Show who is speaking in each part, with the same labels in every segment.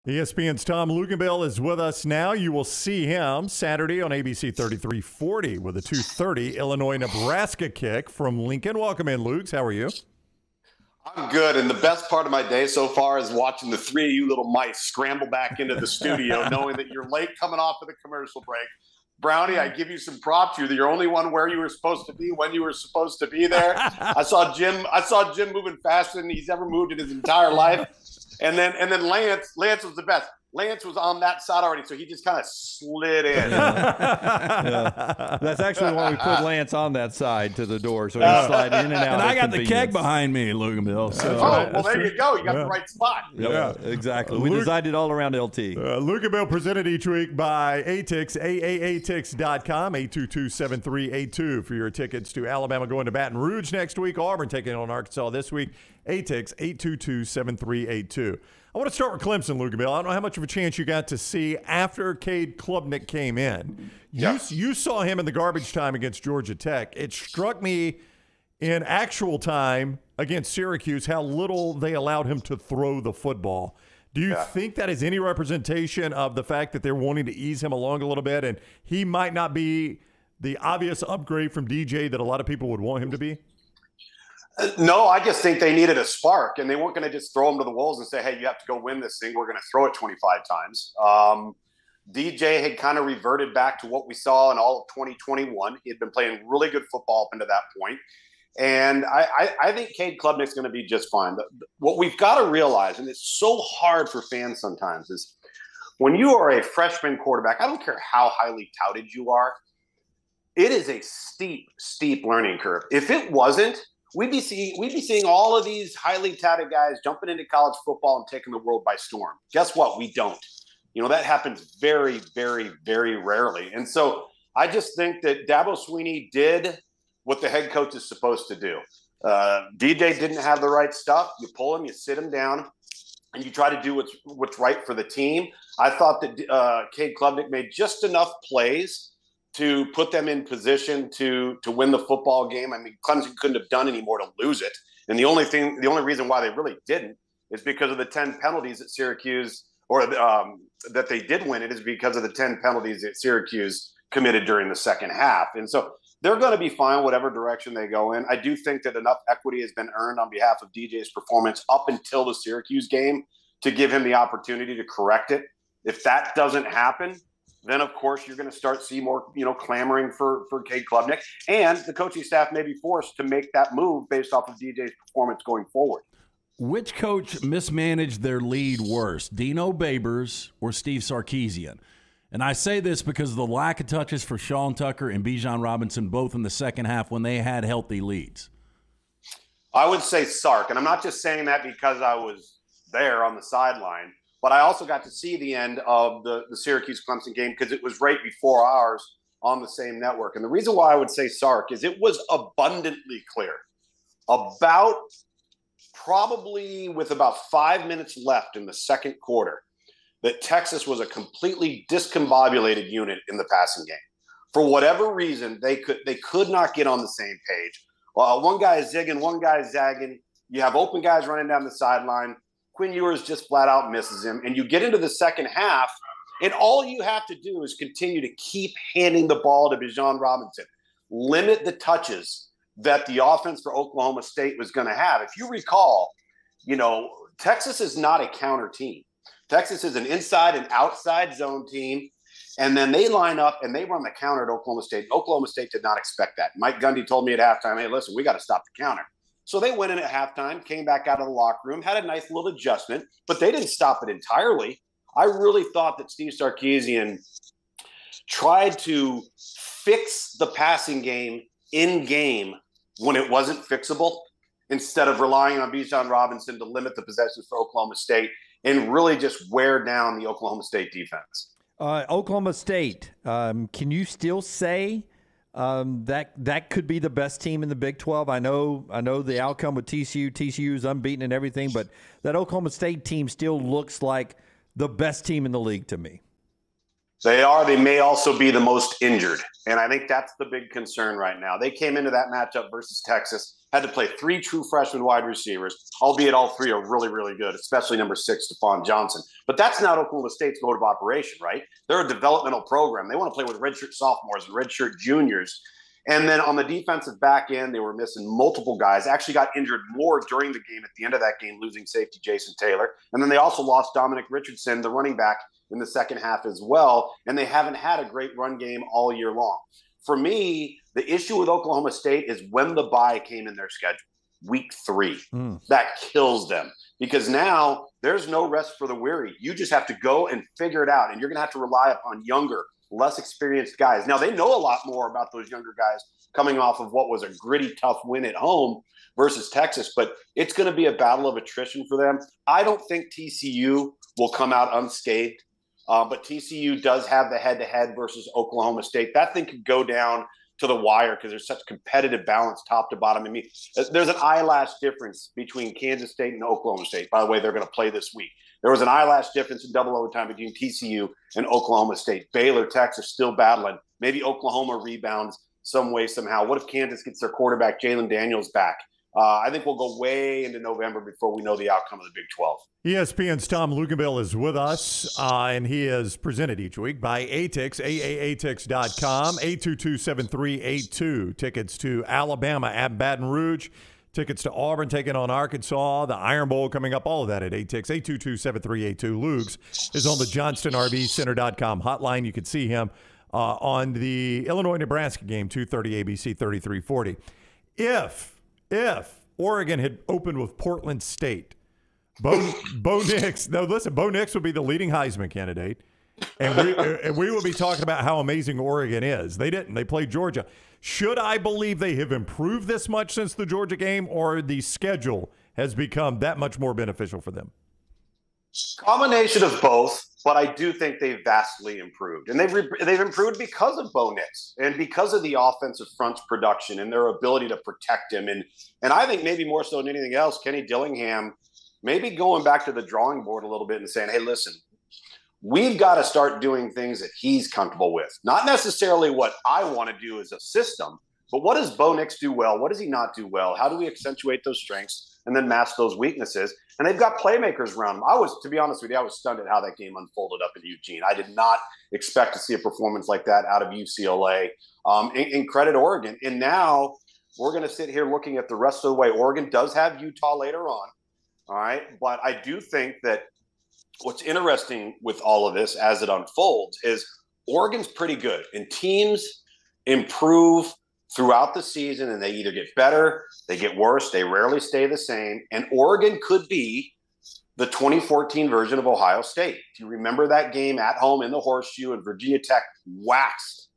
Speaker 1: ESPN's Tom Luginbill is with us now. You will see him Saturday on ABC 3340 with a 2:30 Illinois-Nebraska kick from Lincoln. Welcome in, Luke. How are you?
Speaker 2: I'm good, and the best part of my day so far is watching the three of you little mice scramble back into the studio knowing that you're late coming off of the commercial break. Brownie, I give you some props. You're the only one where you were supposed to be when you were supposed to be there. I saw Jim moving faster than he's ever moved in his entire life. And then Lance was the best. Lance was on that side already, so he just kind of slid in.
Speaker 3: Yeah. That's actually why we put Lance on that side to the door, so he's sliding in and out.
Speaker 4: And I got the keg behind me, Luginbill. So.
Speaker 2: Well, there you go. You got the right spot.
Speaker 3: Yeah, exactly. We designed it all around LT.
Speaker 1: Luginbill presented each week by AAATix, AAATix.com, 822-7382 for your tickets to Alabama going to Baton Rouge next week. Auburn taking on Arkansas this week. AATix, 822-7382. I want to start with Clemson, Luginbill. I don't know how much of a chance you got to see after Cade Klubnik came in. You saw him in the garbage time against Georgia Tech. It struck me in actual time against Syracuse how little they allowed him to throw the football. Do you think that is any representation of the fact that they're wanting to ease him along a little bit and he might not be the obvious upgrade from DJ that a lot of people would want him to be?
Speaker 2: No, I just think they needed a spark, and they weren't going to just throw him to the wolves and say, hey, you have to go win this thing. We're going to throw it 25 times. DJ had kind of reverted back to what we saw in all of 2021. He had been playing really good football up into that point. And I think Cade Klubnik's going to be just fine. What we've got to realize, and it's so hard for fans sometimes, is when you are a freshman quarterback, I don't care how highly touted you are, it is a steep, steep learning curve. If it wasn't, we'd be seeing all of these highly touted guys jumping into college football and taking the world by storm. Guess what? We don't. That happens very, very, very rarely. And so I just think that Dabo Swinney did what the head coach is supposed to do. DJ didn't have the right stuff. You pull him, you sit him down, and you try to do what's right for the team. I thought that Cade Klubnik made just enough plays to put them in position to win the football game. I mean, Clemson couldn't have done any more to lose it. And the only reason why they really didn't is because of the 10 penalties at Syracuse, or that they did win it is because of the 10 penalties that Syracuse committed during the second half. And so they're going to be fine whatever direction they go in. I do think that enough equity has been earned on behalf of DJ's performance up until the Syracuse game to give him the opportunity to correct it. If that doesn't happen, then, of course, you're going to start see more, clamoring for Cade Klubnik. And the coaching staff may be forced to make that move based off of DJ's performance going forward.
Speaker 4: Which coach mismanaged their lead worse, Dino Babers or Steve Sarkisian? And I say this because of the lack of touches for Sean Tucker and Bijan Robinson, both in the second half when they had healthy leads.
Speaker 2: I would say Sark, and I'm not just saying that because I was there on the sideline. But I also got to see the end of the Syracuse-Clemson game because it was right before ours on the same network. And the reason why I would say Sark is it was abundantly clear probably with about 5 minutes left in the second quarter that Texas was a completely discombobulated unit in the passing game. For whatever reason, they could not get on the same page. One guy is zigging, one guy is zagging. You have open guys running down the sideline. Quinn Ewers just flat out misses him. And you get into the second half, and all you have to do is continue to keep handing the ball to Bijan Robinson. Limit the touches that the offense for Oklahoma State was going to have. If you recall, Texas is not a counter team. Texas is an inside and outside zone team. And then they line up and they run the counter at Oklahoma State. Oklahoma State did not expect that. Mike Gundy told me at halftime, hey, listen, we got to stop the counter. So they went in at halftime, came back out of the locker room, had a nice little adjustment, but they didn't stop it entirely. I really thought that Steve Sarkisian tried to fix the passing game in game when it wasn't fixable, instead of relying on Bijan Robinson to limit the possessions for Oklahoma State and really just wear down the Oklahoma State defense.
Speaker 3: Oklahoma State, can you still say that could be the best team in the Big 12? I know the outcome with TCU. TCU is unbeaten and everything, but that Oklahoma State team still looks like the best team in the league to me.
Speaker 2: They are. They may also be the most injured, and I think that's the big concern right now. They came into that matchup versus Texas had to play 3 true freshman wide receivers, albeit all 3 are really, really good, especially number 6, Stephon Johnson. But that's not Oklahoma State's mode of operation, right? They're a developmental program. They want to play with redshirt sophomores and redshirt juniors. And then on the defensive back end, they were missing multiple guys. Actually got injured more during the game at the end of that game, losing safety Jason Taylor. And then they also lost Dominic Richardson, the running back, in the second half as well. And they haven't had a great run game all year long. For me, the issue with Oklahoma State is when the bye came in their schedule, week 3. That kills them because now there's no rest for the weary. You just have to go and figure it out. And you're going to have to rely upon younger, less experienced guys. Now, they know a lot more about those younger guys coming off of what was a gritty, tough win at home versus Texas, but it's going to be a battle of attrition for them. I don't think TCU will come out unscathed, but TCU does have the head-to-head versus Oklahoma State. That thing could go down to the wire because there's such competitive balance top to bottom. I mean, there's an eyelash difference between Kansas State and Oklahoma State. By the way, they're going to play this week. There was an eyelash difference in double overtime between TCU and Oklahoma State. Baylor, Texas still battling. Maybe Oklahoma rebounds some way, somehow. What if Kansas gets their quarterback, Jalen Daniels, back? I think we'll go way into November before we know the outcome of the Big 12.
Speaker 1: ESPN's Tom Luginbill is with us, and he is presented each week by AAATix, AAATix.com, 822-7382. Tickets to Alabama at Baton Rouge, tickets to Auburn taking on Arkansas, the Iron Bowl coming up, all of that at AATix, 822-7382. Lugs is on the JohnstonRVCenter.com hotline. You can see him on the Illinois-Nebraska game, 2:30 ABC 3340. If Oregon had opened with Portland State, Bo Nix, no, listen, Bo Nix would be the leading Heisman candidate, and we would be talking about how amazing Oregon is. They didn't. They played Georgia. Should I believe they have improved this much since the Georgia game, or the schedule has become that much more beneficial for them?
Speaker 2: Combination of both, but I do think they've vastly improved. And they've improved because of Bo Nix and because of the offensive front's production and their ability to protect him. And I think maybe more so than anything else, Kenny Dillingham maybe going back to the drawing board a little bit and saying, hey, listen, we've got to start doing things that he's comfortable with. Not necessarily what I want to do as a system, but what does Bo Nix do well? What does he not do well? How do we accentuate those strengths and then mask those weaknesses? And they've got playmakers around them. To be honest with you, I was stunned at how that game unfolded up in Eugene. I did not expect to see a performance like that out of UCLA. And credit Oregon. And now we're going to sit here looking at the rest of the way. Oregon does have Utah later on. All right. But I do think that what's interesting with all of this as it unfolds is Oregon's pretty good. And teams improve throughout the season, and they either get better, they get worse, they rarely stay the same. And Oregon could be the 2014 version of Ohio State. Do you remember that game at home in the Horseshoe, and Virginia Tech waxed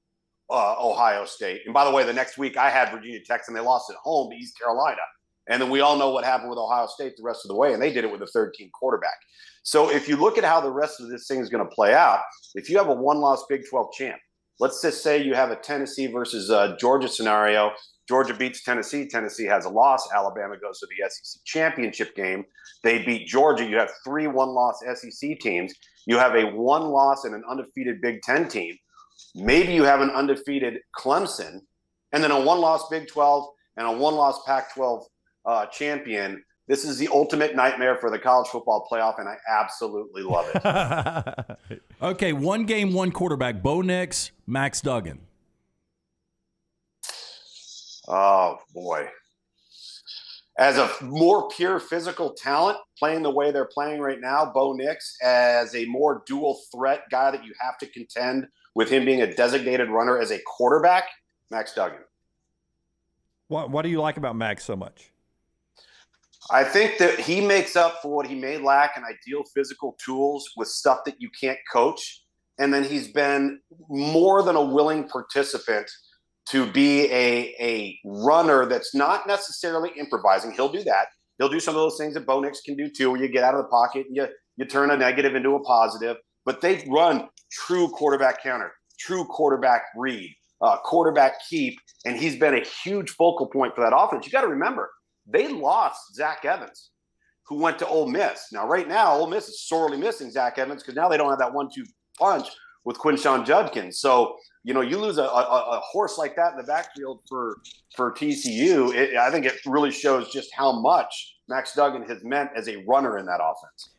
Speaker 2: Ohio State? And by the way, the next week I had Virginia Tech, and they lost at home to East Carolina. And then we all know what happened with Ohio State the rest of the way, and they did it with a third-team quarterback. So if you look at how the rest of this thing is going to play out, if you have a one-loss Big 12 champ, let's just say you have a Tennessee versus Georgia scenario. Georgia beats Tennessee. Tennessee has a loss. Alabama goes to the SEC championship game. They beat Georgia. You have 3 one-loss SEC teams. You have a one-loss and an undefeated Big 10 team. Maybe you have an undefeated Clemson, and then a one-loss Big 12 and a one-loss Pac-12 champion. This is the ultimate nightmare for the college football playoff, and I absolutely love it.
Speaker 4: Okay, one game, one quarterback. Bo Nix, Max Duggan.
Speaker 2: Oh, boy. As a more pure physical talent, playing the way they're playing right now, Bo Nix, as a more dual threat guy that you have to contend with him being a designated runner as a quarterback, Max Duggan.
Speaker 3: What do you like about Max so much?
Speaker 2: I think that he makes up for what he may lack in ideal physical tools with stuff that you can't coach. And then he's been more than a willing participant to be a runner that's not necessarily improvising. He'll do that. He'll do some of those things that Bo Nix can do too, where you get out of the pocket and you turn a negative into a positive. But they run true quarterback counter, true quarterback read, quarterback keep, and he's been a huge focal point for that offense. You got to remember, they lost Zach Evans, who went to Ole Miss. Now, right now, Ole Miss is sorely missing Zach Evans because now they don't have that 1-2 punch with Quinshon Judkins. So, you lose a horse like that in the backfield for TCU. I think it really shows just how much Max Duggan has meant as a runner in that offense.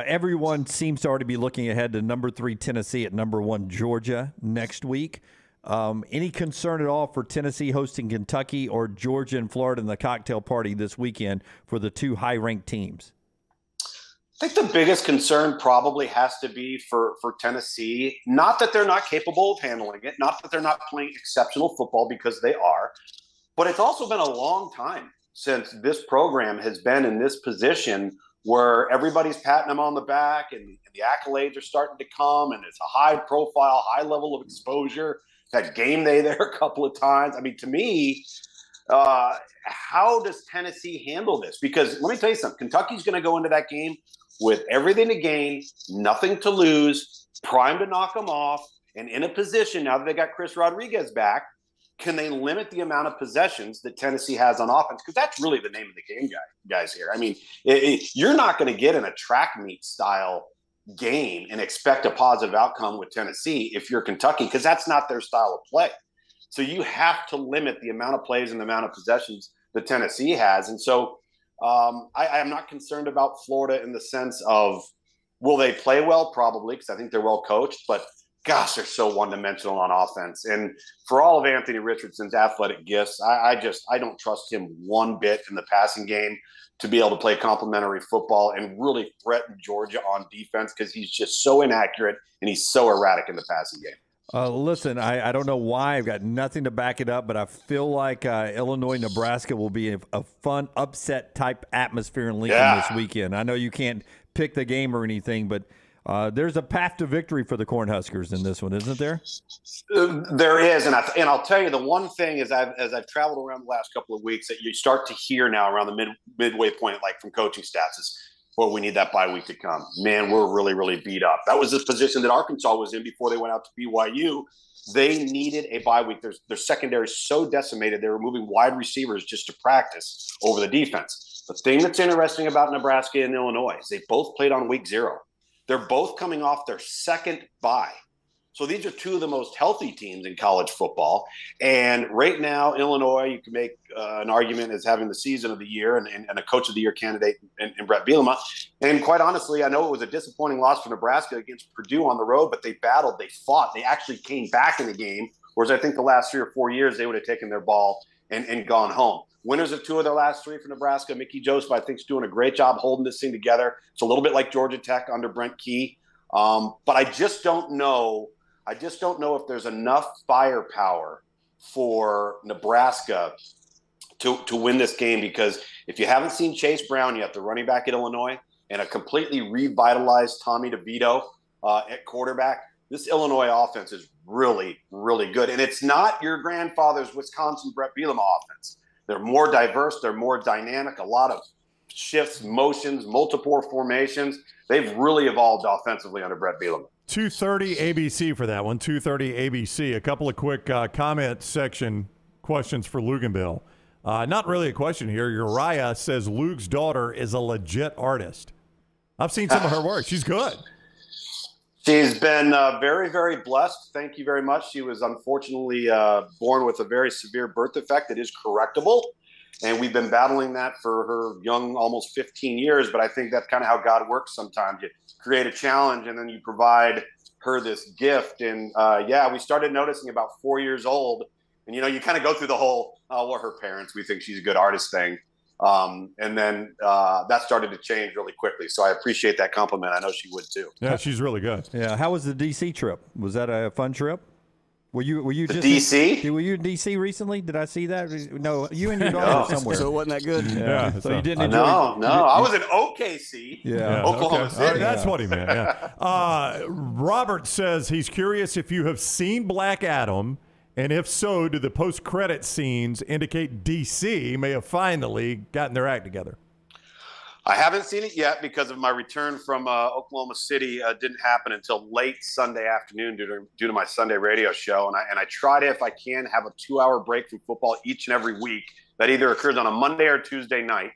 Speaker 3: Everyone seems to already be looking ahead to number 3 Tennessee at number 1 Georgia next week. Any concern at all for Tennessee hosting Kentucky or Georgia and Florida in the cocktail party this weekend for the 2 high-ranked teams?
Speaker 2: I think the biggest concern probably has to be for Tennessee. Not that they're not capable of handling it, not that they're not playing exceptional football, because they are, but it's also been a long time since this program has been in this position where everybody's patting them on the back and the accolades are starting to come, and it's a high-profile, high level of exposure. Had game day there a couple of times. I mean, to me, how does Tennessee handle this? Because let me tell you something. Kentucky's going to go into that game with everything to gain, nothing to lose, primed to knock them off, and in a position, now that they got Chris Rodriguez back, can they limit the amount of possessions that Tennessee has on offense? Because that's really the name of the game, guys here. I mean, you're not going to get in a track meet style game and expect a positive outcome with Tennessee if you're Kentucky, because that's not their style of play. So you have to limit the amount of plays and the amount of possessions that Tennessee has. And so I am not concerned about Florida in the sense of, will they play well? Probably, because I think they're well coached, but gosh, they're so one-dimensional on offense. And for all of Anthony Richardson's athletic gifts, I don't trust him one bit in the passing game to be able to play complementary football and really threaten Georgia on defense, because he's just so inaccurate and he's so erratic in the passing game.
Speaker 3: Listen, I don't know why. I've got nothing to back it up, but I feel like Illinois-Nebraska will be a fun upset-type atmosphere in Lincoln this weekend. I know you can't pick the game or anything, but there's a path to victory for the Cornhuskers in this one, isn't there?
Speaker 2: There is, and I'll tell you the one thing as I've traveled around the last couple of weeks that you start to hear now around the midway point, like from coaching staffs, is, well, we need that bye week to come. Man, we're really, really beat up. That was the position that Arkansas was in before they went out to BYU. They needed a bye week. Their secondary is so decimated, they were moving wide receivers just to practice over the defense. The thing that's interesting about Nebraska and Illinois is they both played on week 0. They're both coming off their second bye. So these are 2 of the most healthy teams in college football. And right now, Illinois, you can make an argument as having the season of the year and a coach of the year candidate in Brett Bielema. And quite honestly, I know it was a disappointing loss for Nebraska against Purdue on the road, but they battled, they fought, they actually came back in the game. Whereas I think the last 3 or 4 years, they would have taken their ball and gone home. Winners of 2 of their last 3 for Nebraska. Mickey Joseph, I think, is doing a great job holding this thing together. It's a little bit like Georgia Tech under Brent Key. But I just don't know. If there's enough firepower for Nebraska to win this game, because if you haven't seen Chase Brown yet, the running back at Illinois, and a completely revitalized Tommy DeVito at quarterback, this Illinois offense is really, really good. And it's not your grandfather's Wisconsin Brett Bielema offense. They're more diverse. They're more dynamic. A lot of shifts, motions, multiple formations. They've really evolved offensively under Brett Bielema.
Speaker 1: 2:30 ABC for that one. 2:30 ABC. A couple of quick comment section questions for Luginbill. Not really a question here. Uriah says Luke's daughter is a legit artist. I've seen some of her work. She's good.
Speaker 2: She's been very, very blessed. Thank you very much. She was unfortunately born with a very severe birth defect that is correctable. And we've been battling that for her young, almost 15 years. But I think that's kind of how God works sometimes. You create a challenge and then you provide her this gift. And we started noticing about 4 years old. And, you kind of go through the whole, her parents, we think she's a good artist thing. And then that started to change really quickly. So I appreciate that compliment. I know she would too.
Speaker 1: Yeah, she's really good.
Speaker 3: Yeah. How was the DC trip? Was that a fun trip? Were you just
Speaker 2: DC?
Speaker 3: Were you in DC recently? Did I see that? No, you and your daughter somewhere.
Speaker 5: So it wasn't that good.
Speaker 3: Yeah. So you didn't enjoy
Speaker 2: No. I was in OKC.
Speaker 3: Yeah.
Speaker 2: Oklahoma City.
Speaker 1: That's what he meant. Yeah. Robert says he's curious if you have seen Black Adam, and if so, do the post-credit scenes indicate DC may have finally gotten their act together?
Speaker 2: I haven't seen it yet because of my return from Oklahoma City. Didn't happen until late Sunday afternoon due to my Sunday radio show. And I try to, if I can, have a 2-hour break from football each and every week that either occurs on a Monday or Tuesday night.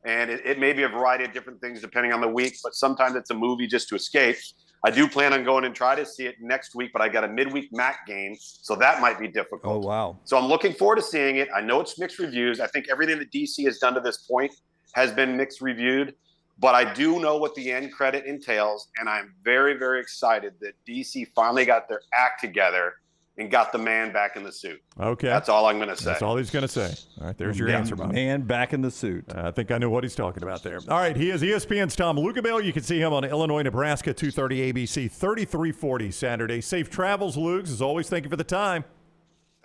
Speaker 2: And it may be a variety of different things depending on the week, but sometimes it's a movie just to escape. I do plan on going and try to see it next week, but I got a midweek MAC game, so that might be difficult.
Speaker 3: Oh, wow.
Speaker 2: So I'm looking forward to seeing it. I know it's mixed reviews. I think everything that DC has done to this point has been mixed reviewed, but I do know what the end credit entails, and I'm very, very excited that DC finally got their act together and got the man back in the suit.
Speaker 1: Okay.
Speaker 2: That's all I'm going to say.
Speaker 1: That's all he's going to say. All right, there's your answer, Bob.
Speaker 3: Man back in the suit.
Speaker 1: I think I know what he's talking about there. All right, he is ESPN's Tom Luginbill. You can see him on Illinois, Nebraska, 2:30 ABC, 3340 Saturday. Safe travels, Lugs. As always, thank you for the time.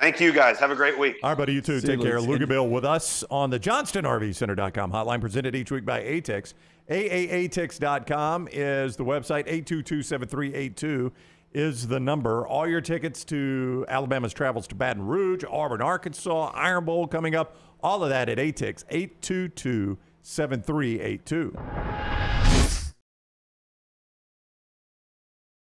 Speaker 2: Thank you, guys. Have a great week.
Speaker 1: All right, buddy, you too.
Speaker 3: See
Speaker 1: Take
Speaker 3: you,
Speaker 1: care.
Speaker 3: Luke.
Speaker 1: Luginbill with us on the JohnstonRVCenter.com hotline, presented each week by AAATix. AAATix.com is the website. 822-7382 is the number. All your tickets to Alabama's travels to Baton Rouge, Auburn, Arkansas, Iron Bowl coming up. All of that at AATix, 822-7382.